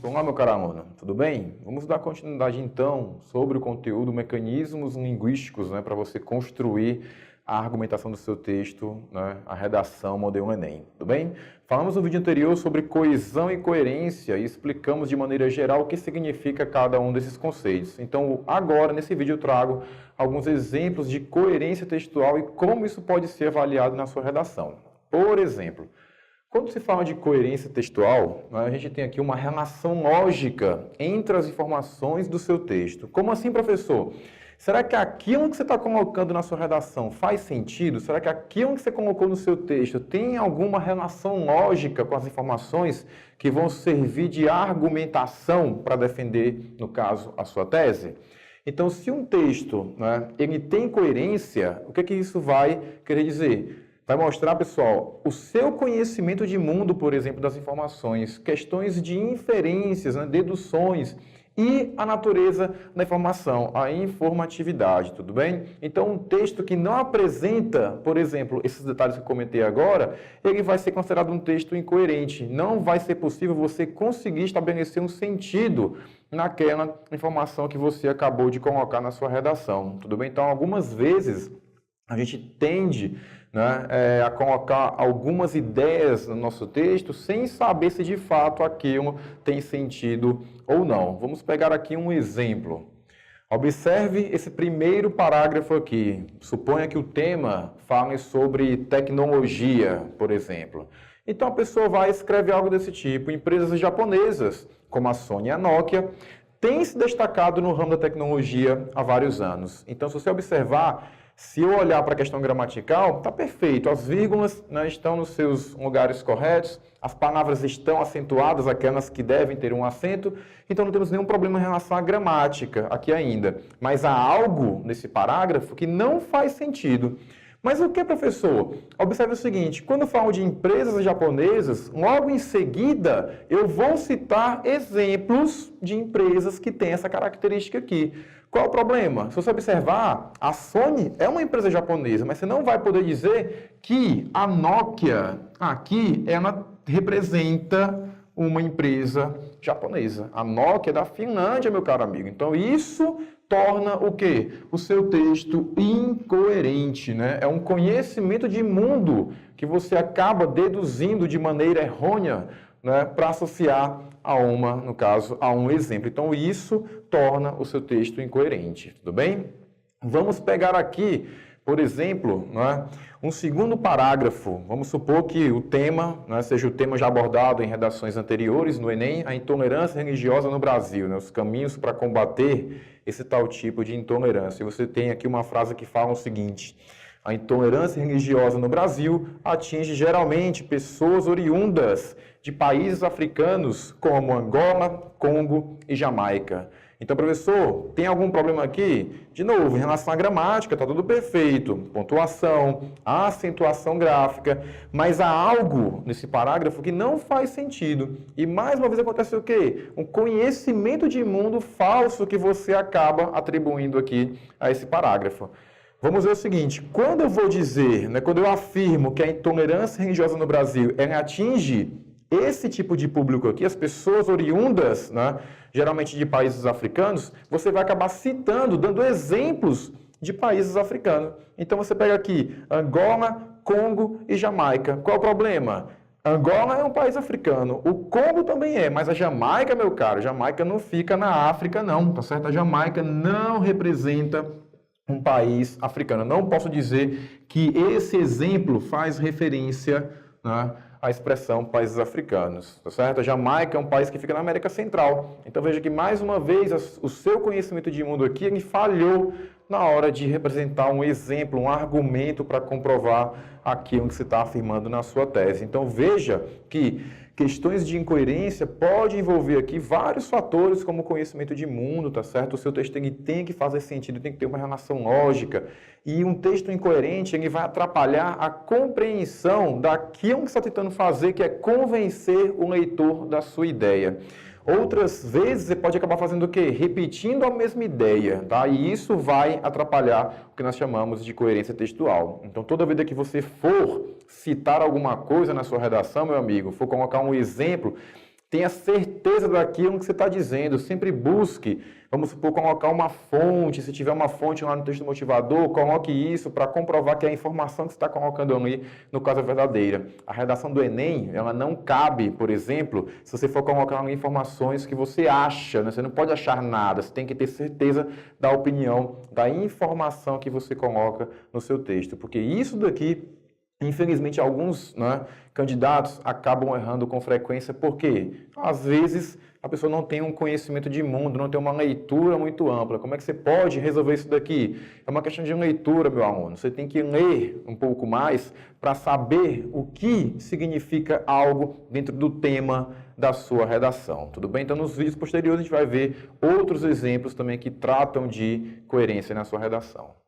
Olá, meu caro aluno, tudo bem? Vamos dar continuidade então sobre o conteúdo mecanismos linguísticos, para você construir a argumentação do seu texto, a redação modelo Enem, tudo bem? Falamos no vídeo anterior sobre coesão e coerência e explicamos de maneira geral o que significa cada um desses conceitos. Então, agora, nesse vídeo, eu trago alguns exemplos de coerência textual e como isso pode ser avaliado na sua redação. Por exemplo, quando se fala de coerência textual, a gente tem aqui uma relação lógica entre as informações do seu texto. Como assim, professor? Será que aquilo que você está colocando na sua redação faz sentido? Será que aquilo que você colocou no seu texto tem alguma relação lógica com as informações que vão servir de argumentação para defender, no caso, a sua tese? Então, se um texto ele tem coerência, o que isso vai querer dizer? Vai mostrar, pessoal, o seu conhecimento de mundo, por exemplo, das informações, questões de inferências, deduções e a natureza da informação, a informatividade, tudo bem? Então, um texto que não apresenta, por exemplo, esses detalhes que eu comentei agora, ele vai ser considerado um texto incoerente. Não vai ser possível você conseguir estabelecer um sentido naquela informação que você acabou de colocar na sua redação, tudo bem? Então, algumas vezes, a gente tende a colocar algumas ideias no nosso texto sem saber se de fato aquilo tem sentido ou não. Vamos pegar aqui um exemplo. Observe esse primeiro parágrafo aqui. Suponha que o tema fale sobre tecnologia, por exemplo. Então a pessoa vai escrever algo desse tipo. Empresas japonesas, como a Sony e a Nokia, têm se destacado no ramo da tecnologia há vários anos. Então, se você observar, se eu olhar para a questão gramatical, está perfeito. As vírgulas estão nos seus lugares corretos, as palavras estão acentuadas, aquelas que devem ter um acento, então não temos nenhum problema em relação à gramática aqui ainda. Mas há algo nesse parágrafo que não faz sentido. Mas o que, professor? Observe o seguinte, quando eu falo de empresas japonesas, logo em seguida eu vou citar exemplos de empresas que têm essa característica aqui. Qual o problema? Se você observar, a Sony é uma empresa japonesa, mas você não vai poder dizer que a Nokia aqui, ela representa uma empresa japonesa. A Nokia é da Finlândia, meu caro amigo. Então, isso torna o quê? O seu texto incoerente, É um conhecimento de mundo que você acaba deduzindo de maneira errônea, para associar a no caso, a um exemplo. Então, isso torna o seu texto incoerente, tudo bem? Vamos pegar aqui, por exemplo, um segundo parágrafo. Vamos supor que o tema seja o tema já abordado em redações anteriores no Enem, a intolerância religiosa no Brasil, os caminhos para combater esse tal tipo de intolerância. E você tem aqui uma frase que fala o seguinte: a intolerância religiosa no Brasil atinge geralmente pessoas oriundas de países africanos como Angola, Congo e Jamaica. Então, professor, tem algum problema aqui? De novo, em relação à gramática, está tudo perfeito. Pontuação, acentuação gráfica, mas há algo nesse parágrafo que não faz sentido. E mais uma vez acontece o quê? Um conhecimento de mundo falso que você acaba atribuindo aqui a esse parágrafo. Vamos ver o seguinte, quando eu vou dizer, quando eu afirmo que a intolerância religiosa no Brasil ela atinge esse tipo de público aqui, as pessoas oriundas, geralmente de países africanos, você vai acabar citando, dando exemplos de países africanos. Então você pega aqui Angola, Congo e Jamaica. Qual o problema? Angola é um país africano, o Congo também é, mas a Jamaica, meu caro, Jamaica não fica na África não, tá certo? A Jamaica não representa um país africano. Não posso dizer que esse exemplo faz referência à expressão países africanos, tá certo? A Jamaica é um país que fica na América Central. Então veja que, mais uma vez, o seu conhecimento de mundo aqui ele falhou na hora de representar um exemplo, um argumento para comprovar aquilo que você está afirmando na sua tese. Então veja que questões de incoerência podem envolver aqui vários fatores, como conhecimento de mundo, tá certo? O seu texto tem que fazer sentido, tem que ter uma relação lógica. E um texto incoerente, ele vai atrapalhar a compreensão daquilo que você está tentando fazer, que é convencer o leitor da sua ideia. Outras vezes você pode acabar fazendo o quê? Repetindo a mesma ideia, tá? E isso vai atrapalhar o que nós chamamos de coerência textual. Então, toda vez que você for citar alguma coisa na sua redação, meu amigo, for colocar um exemplo, Tenha certeza daquilo que você está dizendo. Sempre busque, vamos supor, colocar uma fonte. Se tiver uma fonte lá no texto motivador, coloque isso para comprovar que a informação que você está colocando ali, no caso, é verdadeira. A redação do Enem, ela não cabe, por exemplo, se você for colocar informações que você acha, né? Você não pode achar nada, você tem que ter certeza da opinião, da informação que você coloca no seu texto. Porque isso daqui, infelizmente, alguns, né, candidatos acabam errando com frequência, porque às vezes a pessoa não tem um conhecimento de mundo, não tem uma leitura muito ampla. Como é que você pode resolver isso daqui? É uma questão de leitura, meu aluno. Você tem que ler um pouco mais para saber o que significa algo dentro do tema da sua redação. Tudo bem? Então, nos vídeos posteriores, a gente vai ver outros exemplos também que tratam de coerência na sua redação.